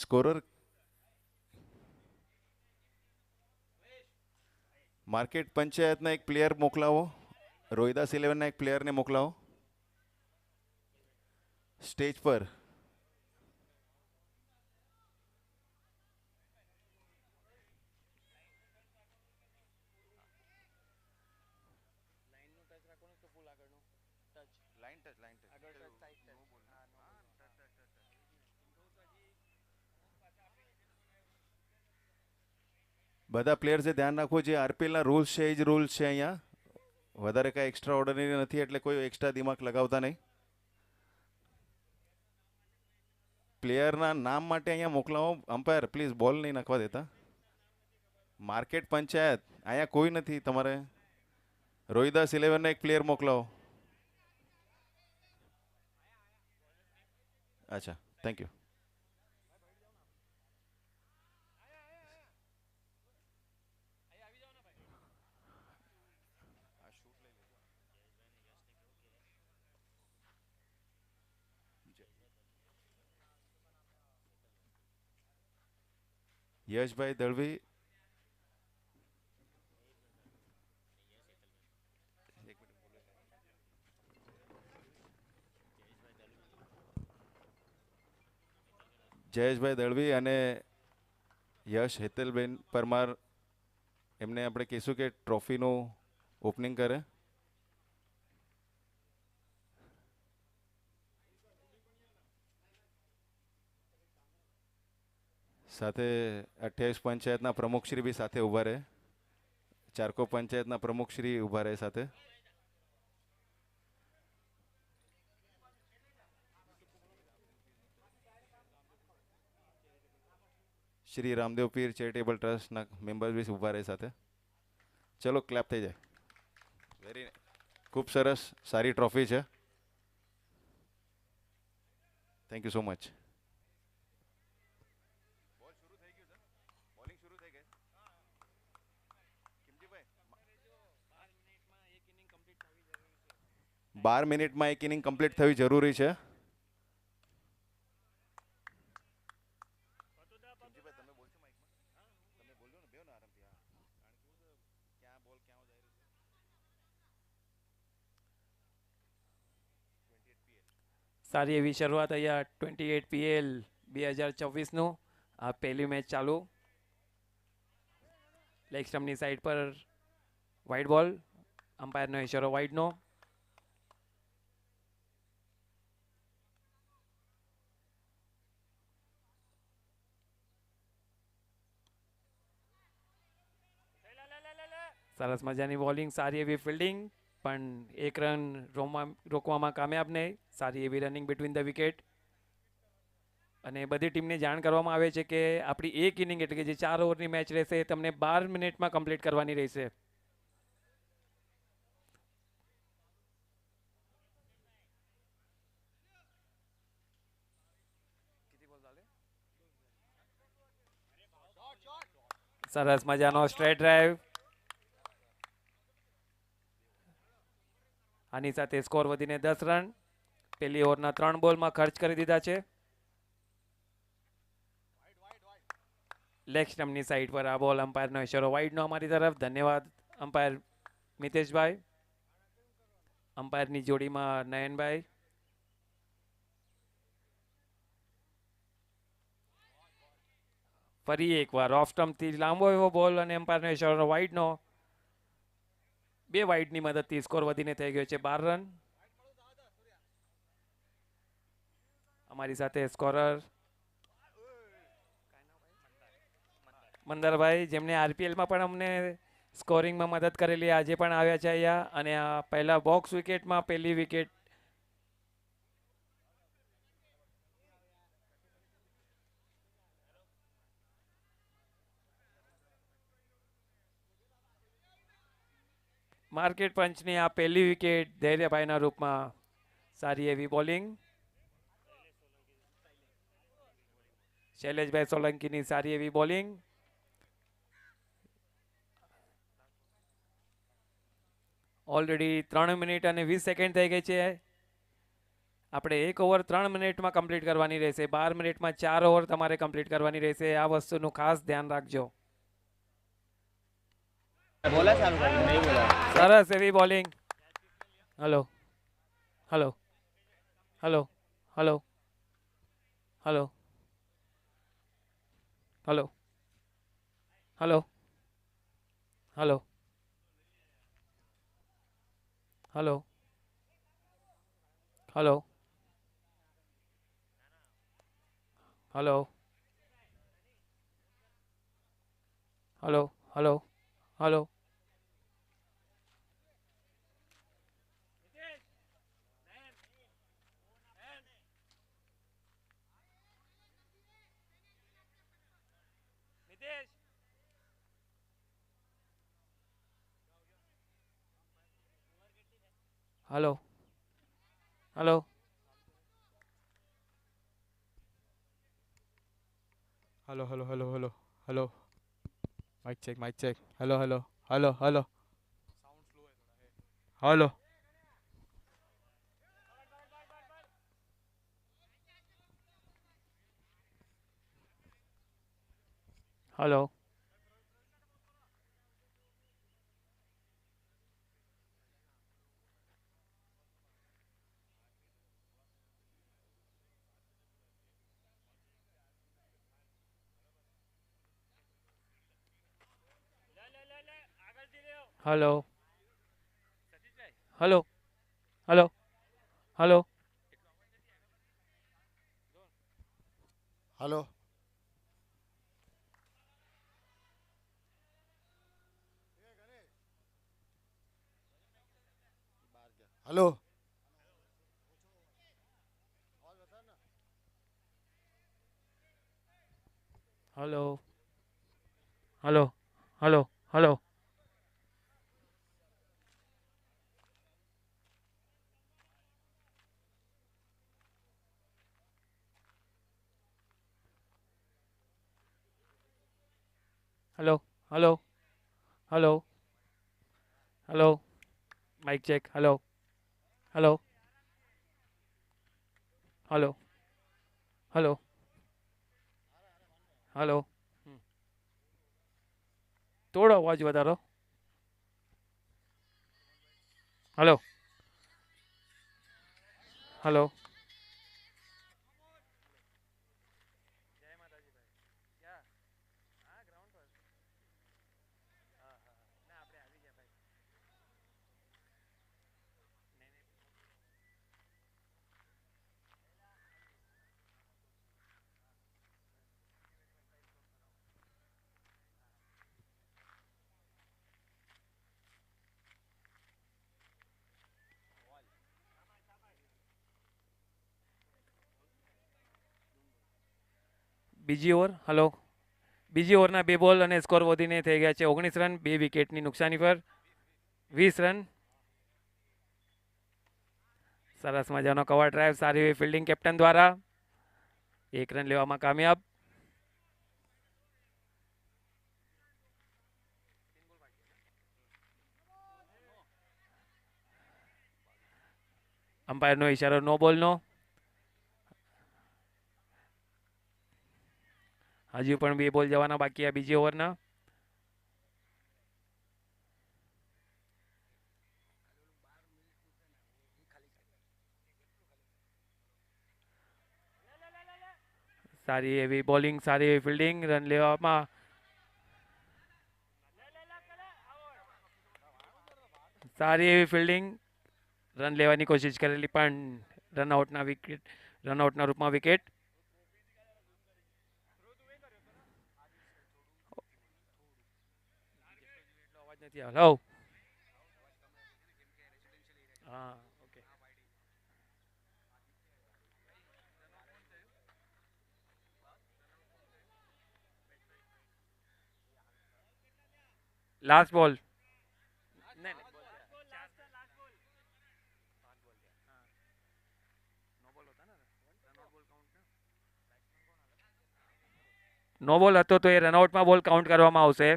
Scorer market પંચાયતના એક player મોકલાવો. Rohidas 11ના એક પ્લેયરને મોકલાવો સ્ટેજ પર. બધા પ્લેયર્સે ધ્યાન રાખવું, જે આરપીએલના રૂલ્સ છે એ જ રૂલ્સ છે અહીંયા. વધારે કાંઈ એક્સ્ટ્રા ઓર્ડિનરી નથી, એટલે કોઈ એક્સ્ટ્રા દિમાગ લગાવતા નહીં. પ્લેયરના નામ માટે અહીંયા મોકલાવો. અમ્પાયર પ્લીઝ બોલ નહીં નાખવા દેતા. માર્કેટ પંચાયત અહીંયા કોઈ નથી. તમારે રોહિદાસ 11ના એક પ્લેયર મોકલાવો. અચ્છા, થેન્ક યુ. યશભાઈ દળવી. જયેશભાઈ દળવી અને યશ હેતલબેન પરમાર, એમને આપણે કહીશું કે ટ્રોફીનું ઓપનિંગ કરે. સાથે 28 પંચાયતના પ્રમુખશ્રી બી સાથે ઊભા રહે. ચારકો પંચાયતના પ્રમુખશ્રી ઊભા રહે સાથે. શ્રી રામદેવ પીર ચેરિટેબલ ટ્રસ્ટના મેમ્બર્સ બી ઊભા રહે સાથે. ચલો ક્લેપ થઈ જાય. વેરી ખૂબ સરસ, સારી ટ્રોફી છે. Thank you so much. બાર મિનિટમાં એક ઇનિંગ કમ્પ્લીટ થવી જરૂરી છે. સારી એવી શરૂઆત અહીંયા 28 PL 2024નું. આ પહેલી મેચ ચાલુ. લેગ સ્ટમ્પની સાઈડ પર વાઇડ બોલ. અમ્પાયરનો ઇશારો વાઇડનો. સરસ મજાની બોલિંગ, સારી એવી ફિલ્ડિંગ, પણ એક રન રોકવામાં કામયાબ નહીં. સારી એવી રનિંગ બિટવીન ધ વિકેટ. અને બધી ટીમને જાણ કરવામાં આવે છે કે આપણી એક ઇનિંગ એટલે કે જે 4 ઓવરની મેચ રહેશે તમને 12 મિનિટમાં કમ્પ્લીટ કરવાની રહેશે. સરસ મજાનો સ્ટ્રેટ ડ્રાઈવ. આની સાથે સ્કોર વધીને 10 રન પહેલી ઓવરના 3 બોલમાં ખર્ચ કરી દીધા છે. લેગ સ્ટમ્પની સાઈડ પર આ બોલ. અમ્પાયરનો ઇશારો વાઇડનો અમારી તરફ. ધન્યવાદ અમ્પાયર મિતેશભાઈ. અમ્પાયરની જોડીમાં નયનભાઈ. ફરી એકવાર ઓફ સ્ટમ્પથી લાંબો એવો બોલ અને એમ્પાયરનો ઇશારો વાઇડનો. 2 વાઇડની મદદથી સ્કોર વધીને થઈ ગયો છે 12 રન. અમારી સાથે સ્કોરર મંદરભાઈ, જેમને આરપીએલમાં પણ અમને સ્કોરિંગમાં મદદ કરેલી, આજે પણ આવ્યા છે અહીંયા. અને આ પહેલા બોક્સ વિકેટમાં પહેલી વિકેટ. માર્કેટ પંચની આ પહેલી વિકેટ ધૈર્યભાઈના રૂપમાં. સારી એવી બોલિંગ. શૈલેષભાઈ સોલંકીની સારી એવી બોલિંગ. ઓલરેડી 3 મિનિટ અને 20 સેકન્ડ થઈ ગઈ છે. આપણે 1 ઓવર 3 મિનિટમાં કમ્પ્લીટ કરવાની રહેશે. 12 મિનિટમાં 4 ઓવર તમારે કમ્પ્લીટ કરવાની રહેશે. આ વસ્તુનું ખાસ ધ્યાન રાખજો. बोला चालू कर नहीं बोला સરસ એવી bowling. Hello hello hello hello hello hello hello hello hello hello hello hello hello hello hello hello Hello, hello, hello, hello, hello. Mic check. Hello, hello, hello, hello. Hello. Hello hello hello hello hello hello hello hello hello hello hello hello hello hello hello mic check. Hello hello hello hello hello થોડો અવાજ વધારો. Hello hello બીજી over. Hello બીજી ઓવરના 2 બોલ અને score વધીને થઈ ગયા છે 19 રન. 2 વિકેટની નુકસાની પર 20 રન. સરસ મજાનો કવર ડ્રાઈવ. સારી એવી ફિલ્ડિંગ કેપ્ટન દ્વારા. 1 રન લેવામાં કામયાબ. અમ્પાયરનો ઈશારો નો બોલનો. હજુ પણ 2 બોલ જવાના બાકી આ બીજી ઓવરના. સારી એવી બોલિંગ, સારી એવી ફિલ્ડિંગ. રન લેવામાં સારી એવી ફિલ્ડિંગ. રન લેવાની કોશિશ કરેલી પણ રનઆઉટના રૂપમાં વિકેટ. અવાજ નથી. હલો હા ઓકે. લાસ્ટ બોલ. નો બોલ હતો તો એ રનઆઉટમાં બોલ કાઉન્ટ કરવામાં આવશે.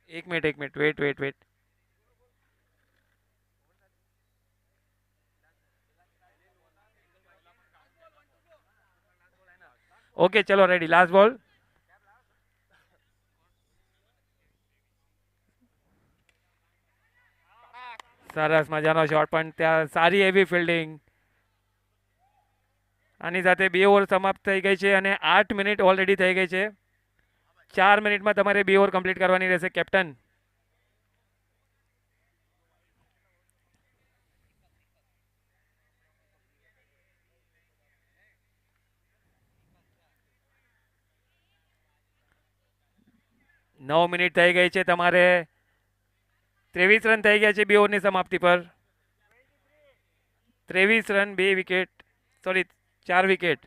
1 minute wait wait wait. Okay ચલો રેડી, લાસ્ટ બોલ. સરસ મજાનો શોટ, પણ ત્યાં સારી એવી ફિલ્ડિંગ. આની સાથે 2 ઓવર સમાપ્ત થઈ ગઈ છે અને 8 મિનિટ ઓલરેડી થઈ ગઈ છે. 4 મિનિટમાં તમારે 2 ઓવર કમ્પ્લીટ કરવાની રહેશે કેપ્ટન. નવ મિનિટ થઈ ગઈ છે. તમારે 23 રન થઈ ગયા છે 2 ઓવરની સમાપ્તિ પર. 23 રન, 2 વિકેટ, સોરી 4 વિકેટ.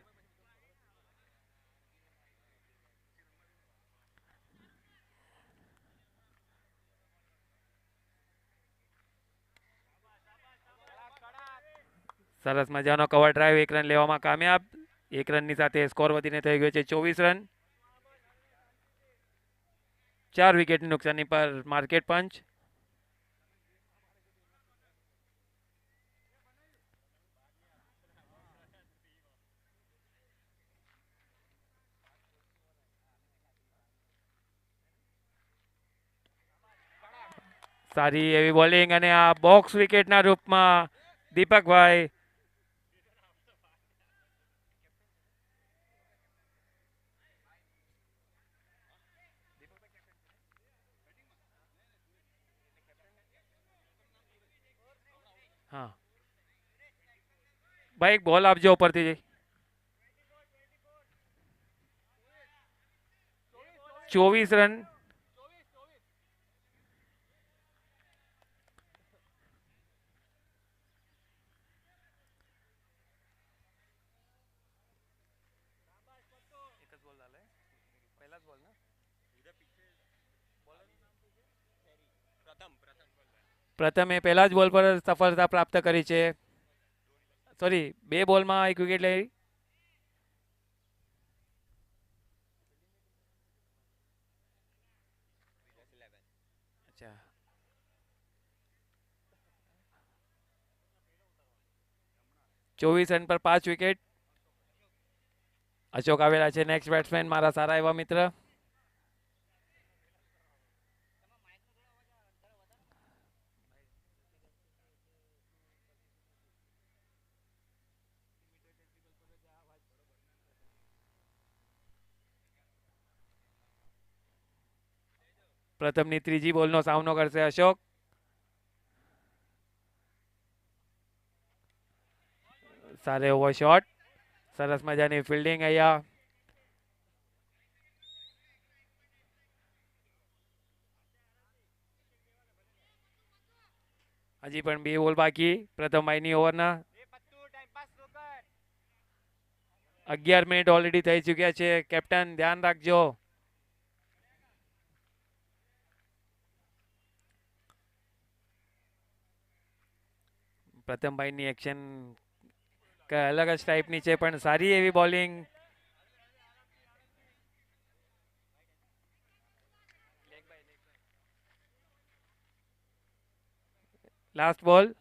સરસ મજાનો કવર ડ્રાઈવ, 1 રન લેવામાં કામયાબ. 1 રનની સાથે સ્કોર વધીને થઈ ગયો છે 24 રન. 4 વિકેટની નુકસાની પર માર્કેટ પંચ. સારી એવી બોલિંગ અને આ બોક્સ વિકેટના રૂપમાં દીપકભાઈ. હા ભાઈ, એક બોલ આપજો ઉપરથી જઈ. 24 રન. પ્રથમે પહેલા જ બોલ પર સફળતા પ્રાપ્ત કરી છે. સોરી, 2 બોલમાં 1 વિકેટ લઈ. અચ્છા, 24 રન પર 5 વિકેટ. અશોક આવેલા છે નેક્સ્ટ બેટ્સમેન, મારા સારા એવા મિત્ર. પ્રથમની ત્રીજી બોલનો સામનો કરશે અશોક. સારો એવો શોટ, સરસ મજાની ફિલ્ડિંગ અહીંયા. હજી પણ 2 બોલ બાકી પ્રથમ ભાઈની ઓવરના. 11 મિનિટ ઓલરેડી થઈ ચૂક્યા છે. કેપ્ટન ધ્યાન રાખજો. પ્રથમભાઈની એક્શન અલગ જ ટાઈપની છે, પણ સારી એવી બોલિંગ. લાસ્ટ બોલ.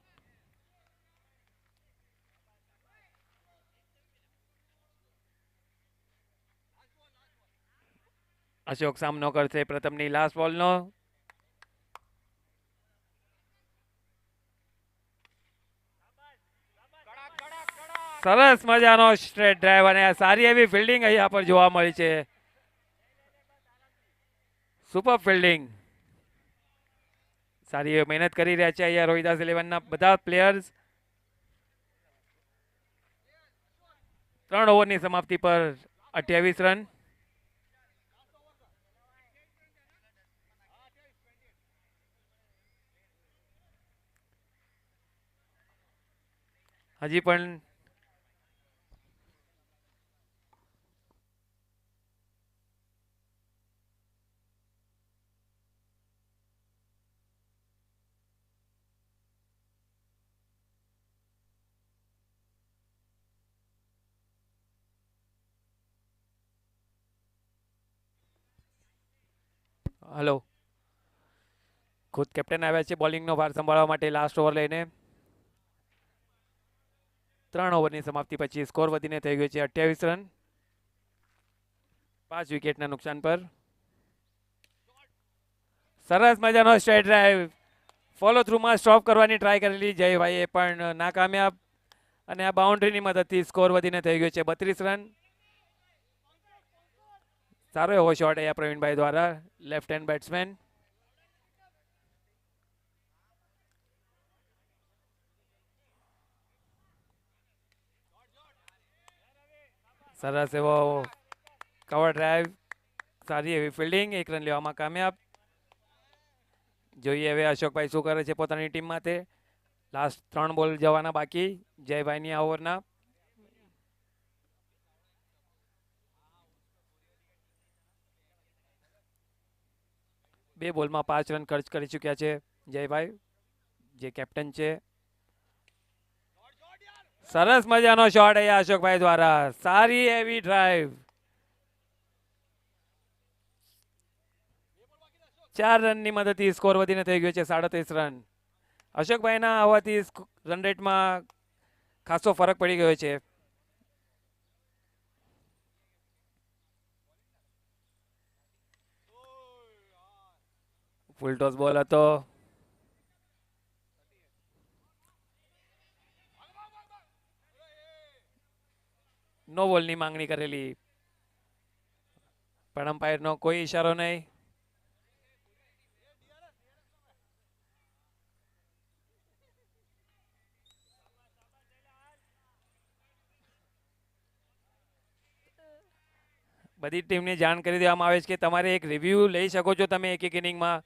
અશોક સામનો કરશે પ્રથમની લાસ્ટ બોલનો. સરસ મજાનો સ્ટ્રેટ ડ્રાઈવ અને સારી એવી ફિલ્ડિંગ અહીંયા પર જોવા મળી છે. Super fielding. સારી એવી મહેનત કરી રહ્યા છે અહીંયા રોહિદાસ 11ના બધા પ્લેયર્સ. 3 ઓવરની સમાપ્તિ પર 28 રન. હજી પણ હલો, ખુદ કેપ્ટન આવ્યા છે બોલિંગનો ભાર સંભાળવા માટે લાસ્ટ ઓવર લઈને. 3 ઓવરની સમાપ્તિ પછી સ્કોર વધીને થઈ ગયો છે 28 રન. 5 વિકેટના નુકસાન પર. સરસ મજાનો સ્ટ્રેટ ડ્રાઈવ, ફોલો થ્રુમાં સ્ટોપ કરવાની ટ્રાય કરેલી જયભાઈએ પણ નાકામયાબ, અને આ બાઉન્ડ્રીની મદદથી સ્કોર વધીને થઈ ગયો છે 32 રન. સારો એવો શોટ અહીંયા પ્રવીણભાઈ દ્વારા, લેફ્ટ હેન્ડ બેટ્સમેન. સરસ એવો કવર ડ્રાઈવ, સારી એવી ફિલ્ડિંગ, 1 રન લેવામાં કામયાબ. જોઈએ હવે અશોકભાઈ શું કરે છે પોતાની ટીમ માટે. લાસ્ટ 3 બોલ જવાના બાકી જયભાઈની આ ઓવરના. બે બોલમાં 5 રન ખર્ચ કરી ચૂક્યા છે જયભાઈ, જે કેપ્ટન છે. સરસ મજાનો શોટ અહીંયા અશોકભાઈ દ્વારા, સારી એવી ડ્રાઈવ. 4 રનની મદદથી સ્કોર વધીને થઈ ગયો છે 37 રન. અશોકભાઈના આવવાથી રન રેટમાં ખાસો ફરક પડી ગયો છે. ફૂલ ટોસ બોલ હતો. નો બોલની માંગણી કરેલી, પણ અમ્પાયરનો કોઈ ઈશારો નહીં. બધી ટીમને જાણ કરી દેવામાં આવે છે કે તમારે એક રિવ્યૂ લઈ શકો છો તમે એક એક ઇનિંગમાં.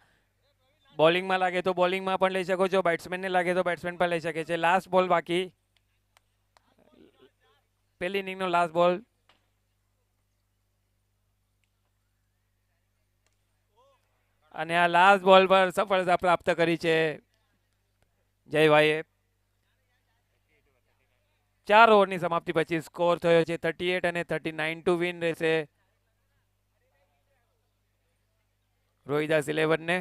બોલિંગમાં લાગે તો બોલિંગમાં પણ લઈ શકો છો, બેટ્સમેનને લાગે તો બેટ્સમેન પણ લઈ શકે છે. લાસ્ટ બોલ બાકી, પહેલી ઇનિંગનો લાસ્ટ બોલ. અને આ લાસ્ટ બોલ પર સફળતા પ્રાપ્ત કરી છે જયભાઈએ. 4 ઓવરની સમાપ્તિ પછી સ્કોર થયો છે 38 અને 39 ટુ વિન રહેશે રોહિદાસ 11 ને.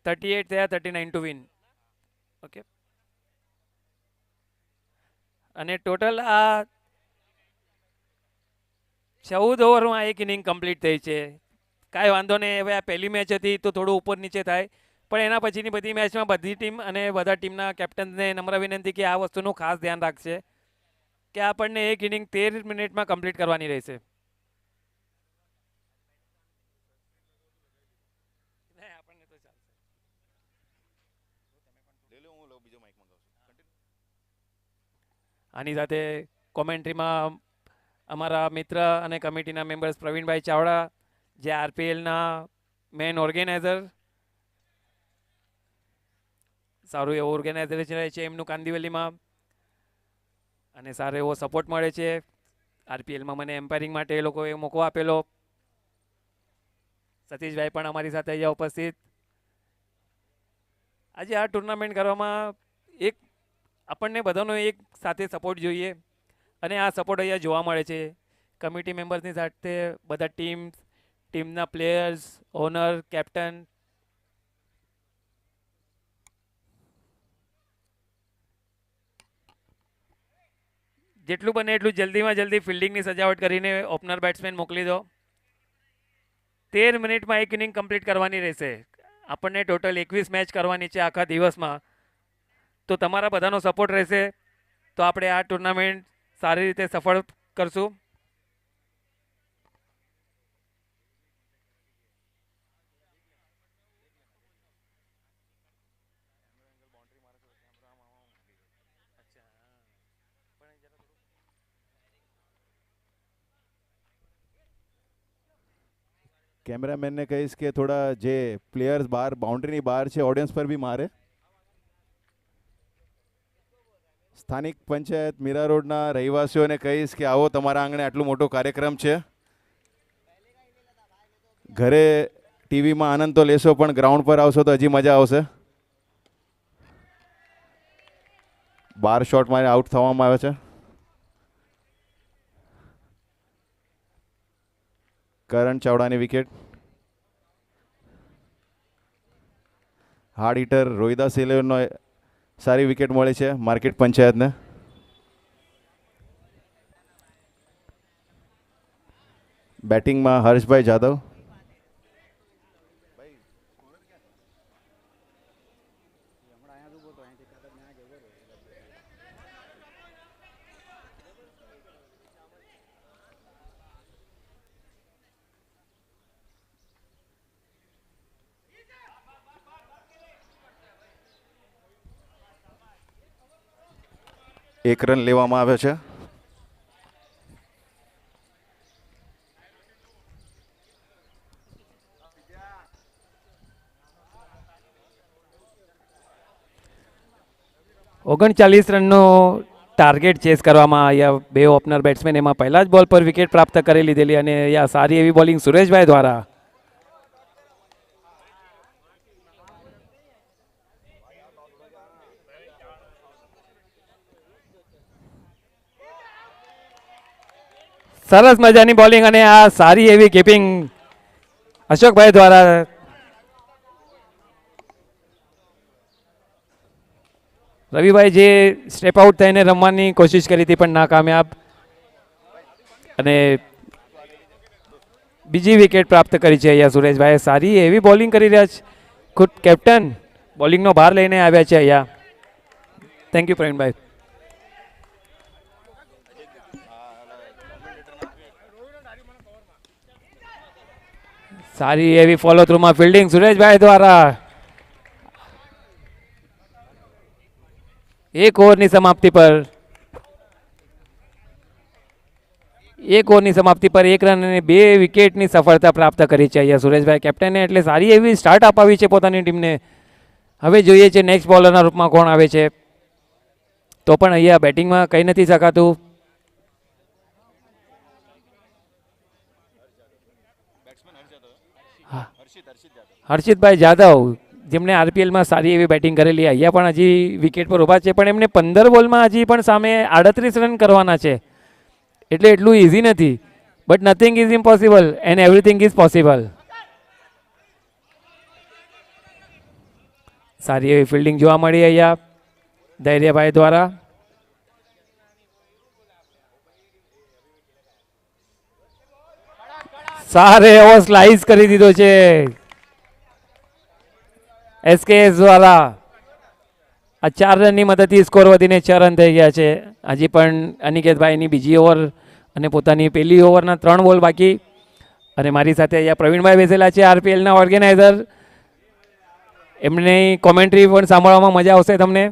38 થયા, 39 ટુ વિન. ઓકે, અને ટોટલ આ 14 ઓવરમાં એક ઇનિંગ કમ્પ્લીટ થઈ છે. કાંઈ વાંધો નહીં, હવે આ પહેલી મેચ હતી તો થોડું ઉપર નીચે થાય, પણ એના પછીની બધી મેચમાં બધી ટીમ અને બધા ટીમના કેપ્ટનને નમ્ર વિનંતી કે આ વસ્તુનું ખાસ ધ્યાન રાખશે કે આપણને એક ઇનિંગ 13 મિનિટમાં કમ્પ્લીટ કરવાની રહેશે. આની સાથે કોમેન્ટ્રીમાં અમારા મિત્ર અને કમિટીના મેમ્બર્સ પ્રવીણભાઈ ચાવડા, જે આરપીએલના મેઇન ઓર્ગેનાઇઝર, સારું એવું ઓર્ગેનાઇઝેશન રહે છે એમનું કાંદિવલીમાં, અને સારો એવો સપોર્ટ મળે છે આરપીએલમાં. મને એમ્પાયરિંગ માટે એ લોકોએ મોકો આપેલો. સતીશભાઈ પણ અમારી સાથે અહીંયા ઉપસ્થિત. આજે આ ટુર્નામેન્ટ કરવામાં એક આપણને બધાનો એક સાથે સપોર્ટ જોઈએ, અને આ સપોર્ટ અહીંયા જોવા મળે છે. કમિટી મેમ્બર્સની સાથે બધા ટીમના પ્લેયર્સ, ઓનર, કેપ્ટન, જેટલું બને એટલું જલ્દીમાં જલ્દી ફિલ્ડિંગની સજાવટ કરીને ઓપનર બેટ્સમેન મોકલી દો. 13 મિનિટમાં એક ઇનિંગ કમ્પ્લીટ કરવાની રહેશે. આપણને ટોટલ 21 મેચ કરવાની છે આખા દિવસમાં. તો તમારા બધાનો સપોર્ટ રહેશે તો આપણે આ ટુર્નામેન્ટ સારી રીતે સફળ કરશું. કેમેરામેનને કહીશ કે થોડા જે પ્લેયર્સ બહાર બાઉન્ડ્રીની બહાર છે ઓડિયન્સ પર બી મારે. સ્થાનિક પંચાયત મીરા રોડના રહેવાસીઓને કહીશ કે આવો, તમારા આંગણે આટલો મોટો કાર્યક્રમ છે. ઘરે ટીવીમાં આનંદ તો લેશો, પણ ગ્રાઉન્ડ પર આવશો તો હજી મજા આવશે. 12 શોટમાં આઉટ થવામાં આવે છે. કરણ ચાવડાની વિકેટ. હાર્ડ હિટર રોહિદાસ 11નો સારી વિકેટ મળી છે માર્કેટ પંચાયતને. બેટિંગમાં હર્ષભાઈ જાદવ. એક રન લેવામાં આવ્યો છે. ઓગણચાલીસ રનનો ટાર્ગેટ ચેસ કરવામાં અહીંયા બે ઓપનર બેટ્સમેન એમાં પહેલા જ બોલ પર વિકેટ પ્રાપ્ત કરી લીધેલી અને અહીંયા સારી એવી બોલિંગ સુરેશભાઈ દ્વારા. સરસ મજાની બોલિંગ અને આ સારી એવી કીપિંગ અશોકભાઈ દ્વારા. રવિભાઈ જે સ્ટેપ આઉટ થઈને રમવાની કોશિશ કરી હતી પણ નાકામયાબ અને બીજી વિકેટ પ્રાપ્ત કરી છે અહીંયા સુરેશભાઈ. સારી એવી બોલિંગ કરી રહ્યા છે. ખુદ કેપ્ટન બોલિંગનો ભાર લઈને આવ્યા છે અહીંયા. Thank you Pravinbhai. સારી એવી ફોલો થ્રુમાં ફિલ્ડિંગ સુરેશભાઈ દ્વારા. એક ઓવરની સમાપ્તિ પર એક રન અને 2 વિકેટની સફળતા પ્રાપ્ત કરી છે અહીંયા સુરેશભાઈ કેપ્ટને. એટલે સારી એવી સ્ટાર્ટ અપાવી છે પોતાની ટીમને. હવે જોઈએ છે નેક્સ્ટ બોલરના રૂપમાં કોણ આવે છે. તો પણ અહીંયા બેટિંગમાં કહી નથી શકાતું. હર્ષિતભાઈ જાદવ જેમણે આરપીએલમાં સારી એવી બેટિંગ કરેલી, અહીંયા પણ હજી વિકેટ પર ઊભા છે પણ એમને 15 બોલમાં હજી પણ સામે 38 રન કરવાના છે. એટલે એટલું ઇઝી નથી. But nothing is impossible and everything is possible. સારી એવી ફિલ્ડિંગ જોવા મળી અહીંયા ધૈર્યભાઈ દ્વારા. સારે એવો સ્લાઇસ કરી દીધો છે એસકેએસ દ્વારા. આ 4 રનની મદદથી સ્કોર વધીને 6 રન થઈ ગયા છે. હજી પણ અનિકેતભાઈની બીજી ઓવર અને પોતાની પહેલી ઓવરના 3 બોલ બાકી. અને મારી સાથે અહીંયા પ્રવીણભાઈ બેસેલા છે આરપીએલના ઓર્ગેનાઇઝર. એમની કોમેન્ટ્રી પણ સાંભળવામાં મજા આવશે તમને.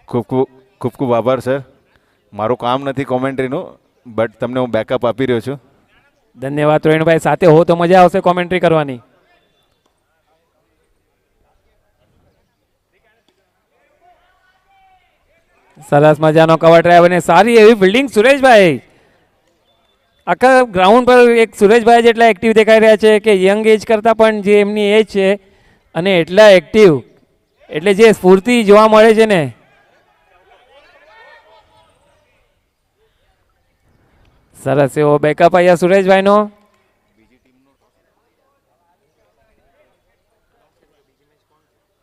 ખૂબ ખૂબ ખૂબ ખૂબ આભાર સર. મારું કામ નથી કોમેન્ટ્રીનું, બટ તમને હું બેકઅપ આપી રહ્યો છું. ધન્યવાદ પ્રવીણભાઈ. સાથે હો તો મજા આવશે કોમેન્ટ્રી કરવાની. સરસ મજાનો કવર ડ્રાઈવ અને સારી એવી ફિલ્ડિંગ સુરેશભાઈ. આખા ગ્રાઉન્ડ પર એક સુરેશભાઈ જેટલા એક્ટિવ દેખાઈ રહ્યા છે કે યંગ એજ કરતાં પણ જે એમની એજ છે અને એટલા એક્ટિવ, એટલે જે સ્ફૂર્તિ જોવા મળે છે ને. સરસ એવો બેકઅપ અહીંયા સુરેશભાઈનો.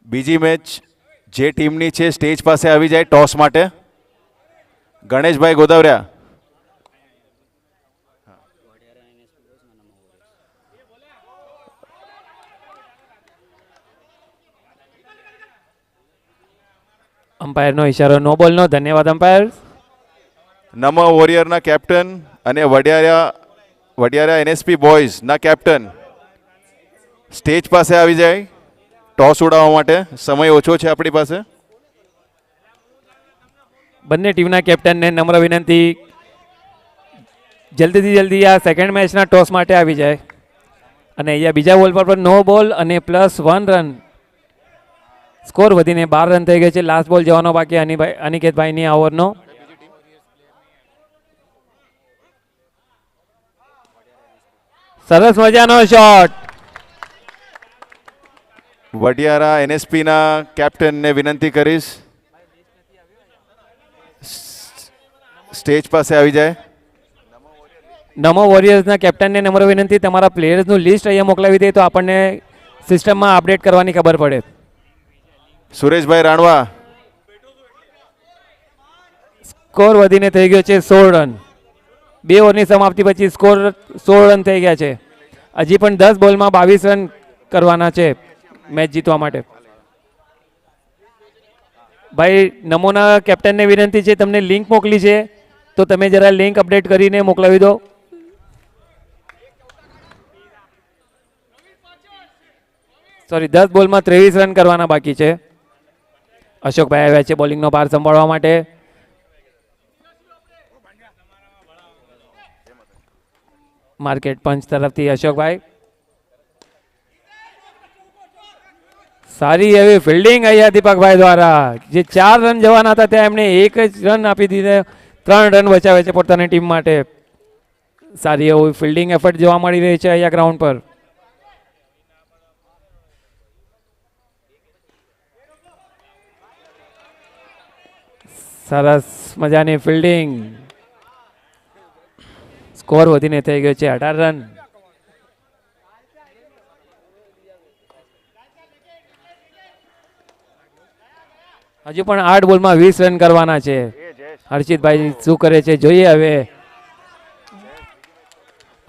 બીજી મેચ જે ટીમની છે સ્ટેજ પાસે આવી જાય ટોસ માટે. ગણેશભાઈ ગોદાવરિયા. અમ્પાયરનો ઇશારો નો બોલનો. ધન્યવાદ અમ્પાયર. નમો વોરિયરના કેપ્ટન અને વડિયારા એનએસપી બોયઝના કેપ્ટન સ્ટેજ પાસે આવી જાય ટોસ ઉડાવવા માટે. સમય ઓછો છે આપણી પાસે. બંને ટીમના કેપ્ટનને નમ્ર વિનંતી જલ્દીથી જલ્દી આ સેકન્ડ મેચના ટોસ માટે આવી જાય. અને અહીંયા બીજા બોલ પર પણ નો બોલ અને +1 રન. સ્કોર વધીને 12 રન થઈ ગયો છે. લાસ્ટ બોલ જવાનો બાકી અનિકેતભાઈની આ ઓવરનો. સરસ મજાનો શોટ. વડિયારા એનએસપીના કેપ્ટનને વિનંતી કરીશ સ્ટેજ પાસે આવી જાય. નમો વોરિયર્સના કેપ્ટનને નમ્ર વિનંતી તમારા પ્લેયર્સનું લિસ્ટ અહીંયા મોકલાવી દે તો આપણને સિસ્ટમમાં અપડેટ કરવાની ખબર પડે. સુરેશભાઈ રાણવા. સ્કોર વધીને થઈ ગયો છે 16 રન. 2 ઓવરની સમાપ્તિ પછી સ્કોર 16 રન થઈ ગયા છે. હજી પણ 10 બોલમાં 22 રન કરવાના છે મેચ જીતવા માટે. ભાઈ નમોના કેપ્ટનને વિનંતી છે, તમને લિંક મોકલી છે તો તમે જરા લિંક અપડેટ કરીને મોકલાવી દો. સોરી, 10 બોલમાં 23 રન કરવાના બાકી છે. અશોકભાઈ આવ્યા છે બોલિંગનો ભાર સંભાળવા માટે. માર્કેટ પંચ તરફથી અશોકભાઈ. સારી એવી ફિલ્ડિંગ અહીંયા દીપકભાઈ દ્વારા. જે 4 રન જવાના હતા ત્યાં એમણે 1 જ રન આપી દીધા, 3 રન બચાવે છે પોતાની ટીમ માટે. સારી એવી ફિલ્ડિંગ એફર્ટ જોવા મળી રહી છે અહીંયા ગ્રાઉન્ડ પર. સરસ મજાની ફિલ્ડિંગ. સ્કોર વધીને થઈ ગયો છે 18 રન. હજુ પણ 8 બોલમાં 20 રન કરવાના છે. હર્ષિતભાઈ શું કરે છે જોઈએ હવે.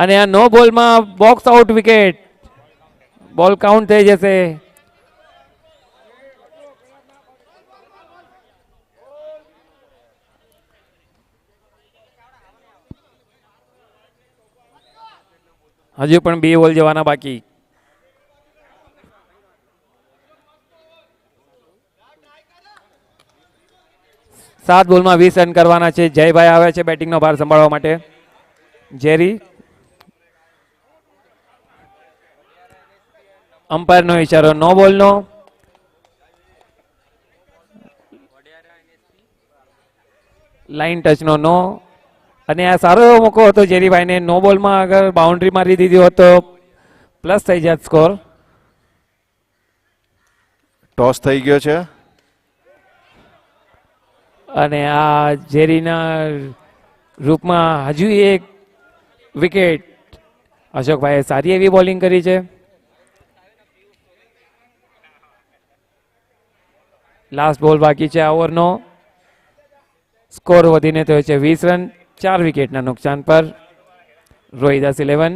અને આ 9 બોલમાં બોક્સ આઉટ વિકેટ. બોલ કાઉન્ટ થઈ જશે. હજુ પણ 2 બોલ જવાના બાકી. સાત બોલમાં 20 રન કરવાના છે. જયભાઈ આવે છે બેટિંગનો ભાર સંભાળવા માટે. જેરી. અમ્પાયરનો ઇશારો નો બોલનો. લાઇન ટચનો નો. અને આ સારો એવો મોકો હતો જેરીભાઈને. નો બોલમાં અગર બાઉન્ડ્રી મારી દીધી હોત તો પ્લસ થઈ જાત સ્કોર. ટોસ થઈ ગયો છે. અને આ જેરીના રૂપમાં હજુ એક વિકેટ. અશોકભાઈએ સારી એવી બોલિંગ કરી છે. લાસ્ટ બોલ બાકી છે આ ઓવરનો. સ્કોર વધીને થયો છે 20 રન, 4 વિકેટના નુકસાન પર. રોહિદાસ 11.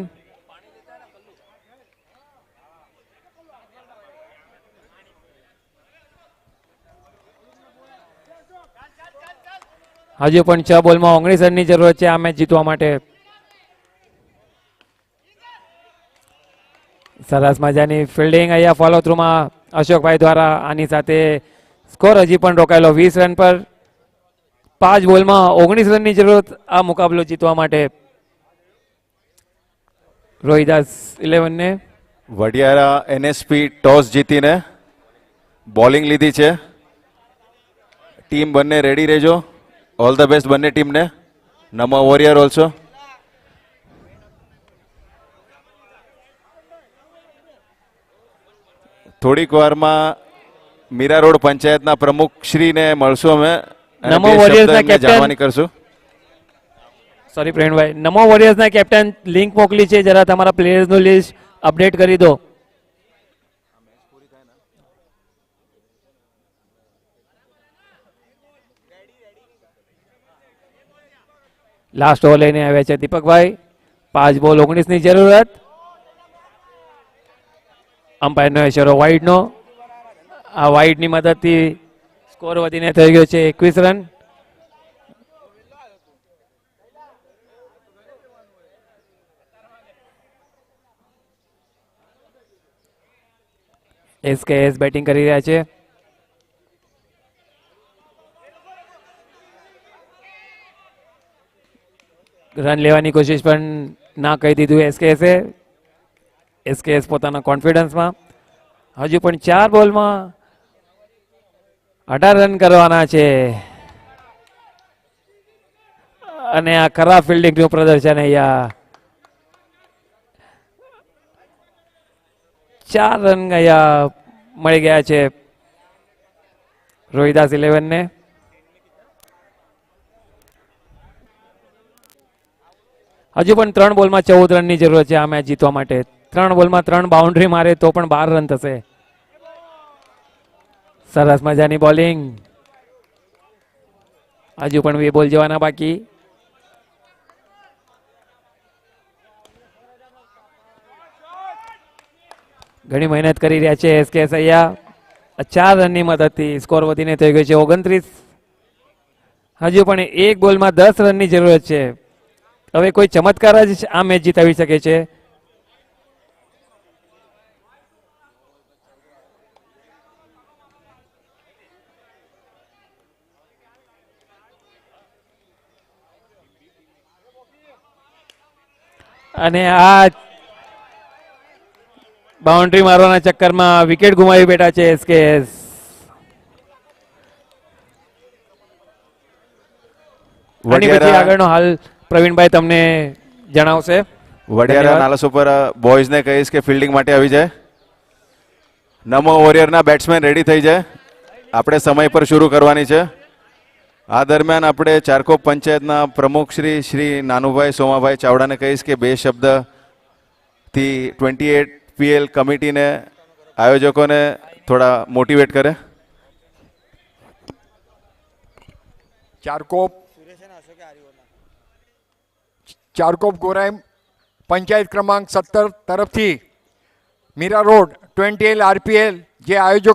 હજુ પણ 6 બોલમાં 19 રનની જરૂરત છે આ મેચ જીતવા માટે. સરસ મજાની ફિલ્ડિંગ અહીંયા ફોલો થ્રુમાં અશોકભાઈ દ્વારા. આની સાથે સ્કોર હજી પણ રોકાયેલો 20 રન પર. 5 બોલમાં 19 રનની જરૂરત આ મુકાબલો જીતવા માટે રોહિદાસ 11 ને. વડિયારા એનએસપી ટોસ જીતીને બોલિંગ લીધી છે. ટીમ બંને રેડી રહેજો. ઓલ ધ બેસ્ટ બંને ટીમને. નમો વોરિયર ઓલ્સો. થોડીક વારમાં મીરા રોડ પંચાયતના પ્રમુખ શ્રીને મળશું અમે. અને નમો બે શબ્દ વોરિયર્સના એમને કેપ્ટન. જાણવાની કરશું. સોરી પ્રવીણભાઈ, નમો વોરિયર્સના કેપ્ટન લિંક મોકલી છે, જરા તમારા પ્લેયર્સનું લિસ્ટ અપડેટ કરી દો. લાસ્ટ ઓવર લઈને આવ્યા છે દીપકભાઈ. 5 બોલ 19 ની જરૂરત. અમ્પાયરનો ઇશારો વાઇડનો. આ વાઇડની મદદથી સ્કોર વધીને થઈ ગયો છે 21 રન. એસકેએસ બેટિંગ કરી રહ્યા છે. રન લેવાની કોશિશ પણ ના કહી દીધું એસકેએસે. એસકેએસ પોતાના કોન્ફિડન્સમાં. હજુ પણ 4 બોલમાં 18 રન કરવાના છે. અને આ ખરાબ ફિલ્ડિંગનું પ્રદર્શન અહીંયા. 4 રન અહીંયા મળી ગયા છે રોહિદાસ 11 ને. હજુ પણ 3 બોલમાં 14 રનની જરૂર છે આ મેચ જીતવા માટે. 3 બોલમાં 3 બાઉન્ડ્રી મારે તો પણ 12 રન થશે. સરસ મજાની બોલિંગ. હજુ પણ 2 બોલ જવાના બાકી. ઘણી મહેનત કરી રહ્યા છે એસકે સૈયા. 4 રનની મદદથી સ્કોર વધીને થઈ ગયો છે 29. હજુ પણ એક બોલમાં 10 રનની જરૂરત છે. હવે કોઈ ચમત્કાર જ આ મેચ જીતાવી શકે છે. અને આ બાઉન્ડ્રી મારવાના ચક્કરમાં વિકેટ ગુમાવી બેઠા છે એસકેએસ. આની પછી આગળનો હાલ પ્રવીણભાઈ તમને જણાવશે. વડિયારા ધન્યવાદ. નાલા સુપર બોયઝને કહીશ કે ફિલ્ડિંગ માટે આવી જાય. નમો વોરિયરના બેટ્સમેન રેડી થઈ જાય. આપણે સમય પર શરૂ કરવાની છે. આ દરમિયાન આપણે ચારકોપ પંચાયતના પ્રમુખ શ્રી નાનુભાઈ સોમાભાઈ ચાવડાને કહીશ કે 2 શબ્દથી 28 PL કમિટીને આયોજકોને થોડા મોટિવેટ કરે. ચારકોપ ગોરાઈ પંચાયત ક્રમાંક 17 તરફથી મીરા રોડ 20L RPL જે આયોજકો